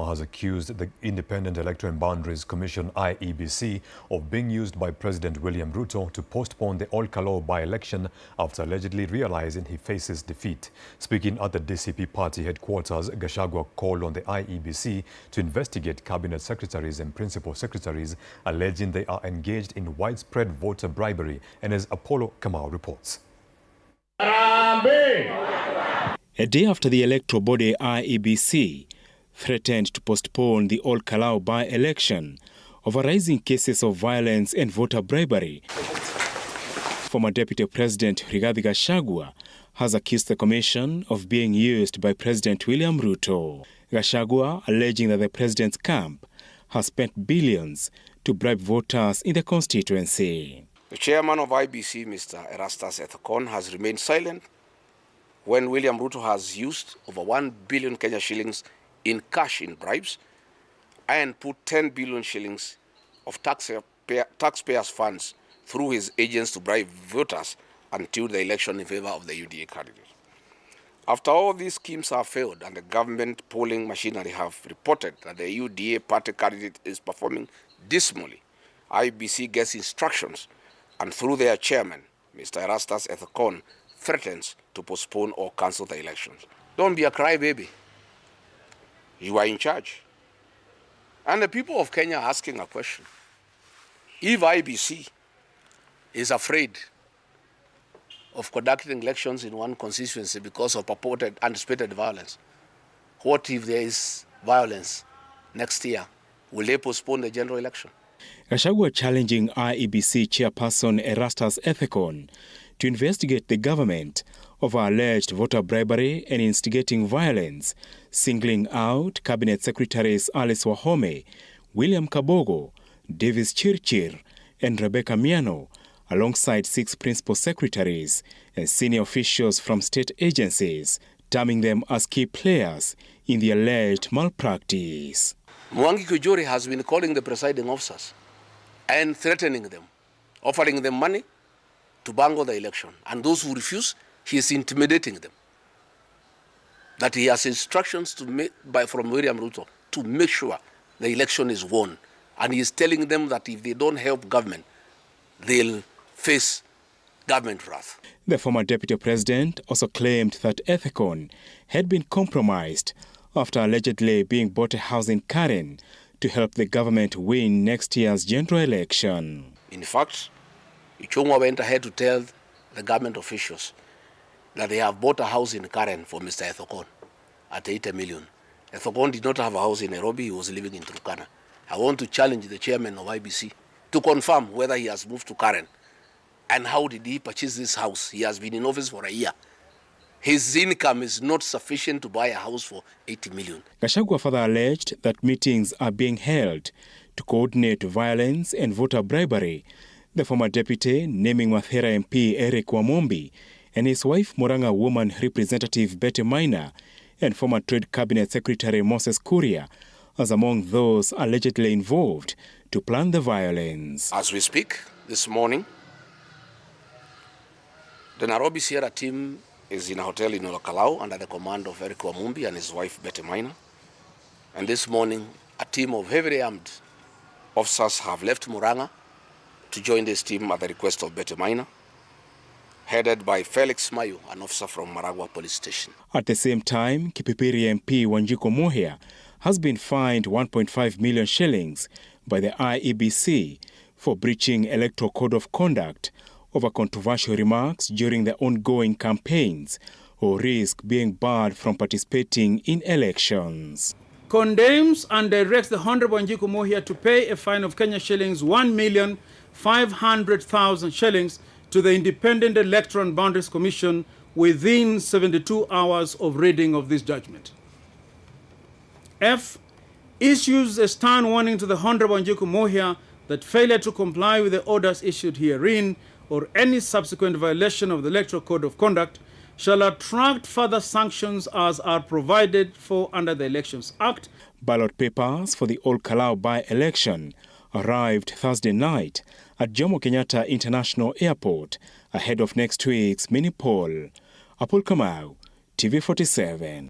Kenya has accused the Independent Electoral and Boundaries Commission IEBC of being used by President William Ruto to postpone the Ol Kalou by-election after allegedly realizing he faces defeat. Speaking at the DCP party headquarters, Gachagua called on the IEBC to investigate cabinet secretaries and principal secretaries, alleging they are engaged in widespread voter bribery, and as Ol Kalou reports. A day after the electoral body IEBC threatened to postpone the Ol Kalou by-election over rising cases of violence and voter bribery, former Deputy President Rigathi Gachagua has accused the commission of being used by President William Ruto. Gachagua alleging that the president's camp has spent billions to bribe voters in the constituency. The chairman of IEBC, Mr. Erastus Ethekon, has remained silent when William Ruto has used over 1 billion Kenya shillings in cash in bribes and put 10 billion shillings of taxpayers' funds through his agents to bribe voters until the election in favor of the UDA candidate. After all these schemes have failed and the government polling machinery have reported that the UDA party candidate is performing dismally, IEBC gets instructions and through their chairman, Mr. Erastus Ethekon, threatens to postpone or cancel the elections. Don't be a crybaby. You are in charge. And the people of Kenya are asking a question. If IEBC is afraid of conducting elections in one constituency because of purported anticipated violence, what if there is violence next year? Will they postpone the general election? Gachagua challenging IEBC chairperson Erastus Ethekon to investigate the government over alleged voter bribery and instigating violence, singling out Cabinet Secretaries Alice Wahome, William Kabogo, Davis Chirchir, and Rebecca Miano, alongside 6 principal secretaries and senior officials from state agencies, terming them as key players in the alleged malpractice. Mwangi Kujori has been calling the presiding officers and threatening them, offering them money to bungle the election. And those who refuse, he is intimidating them. That he has instructions from William Ruto to make sure the election is won. And he is telling them that if they don't help government, they'll face government wrath. The former deputy president also claimed that Ethekon had been compromised after allegedly being bought a house in Karen to help the government win next year's general election. In fact, Ichung'wa went ahead to tell the government officials that they have bought a house in Karen for Mr. Ethekon at 80 million. Ethekon did not have a house in Nairobi, he was living in Turkana. I want to challenge the chairman of IEBC to confirm whether he has moved to Karen and how did he purchase this house. He has been in office for a year. His income is not sufficient to buy a house for 80 million. Gachagua further alleged that meetings are being held to coordinate violence and voter bribery. The former deputy naming Mathera MP Eric Wamombi and his wife Murang'a woman representative Betty Maina and former Trade Cabinet Secretary Moses Kuria as among those allegedly involved to plan the violence. As we speak this morning, the Nairobi Sierra team is in a hotel in Ol Kalou under the command of Eric Wamombi and his wife Betty Maina. And this morning, a team of heavily armed officers have left Murang'a to join this team at the request of Betty Maina, headed by Felix Mayu, an officer from Maragua Police Station. At the same time, Kipipiri MP Wanjiku Mohia has been fined 1.5 million shillings by the IEBC for breaching Electoral Code of Conduct over controversial remarks during the ongoing campaigns or risk being barred from participating in elections. Condemns and directs the Honorable Wanjiku Mohia to pay a fine of Kenya shillings 1,500,000 shillings to the Independent Electoral and Boundaries Commission within 72 hours of reading of this judgment. F. Issues a stern warning to the Honorable Wanjiku Mohia that failure to comply with the orders issued herein or any subsequent violation of the Electoral Code of Conduct shall attract further sanctions as are provided for under the Elections Act. Ballot papers for the Ol Kalou by-election arrived Thursday night at Jomo Kenyatta International Airport ahead of next week's mini poll. Ol Kalou, TV 47.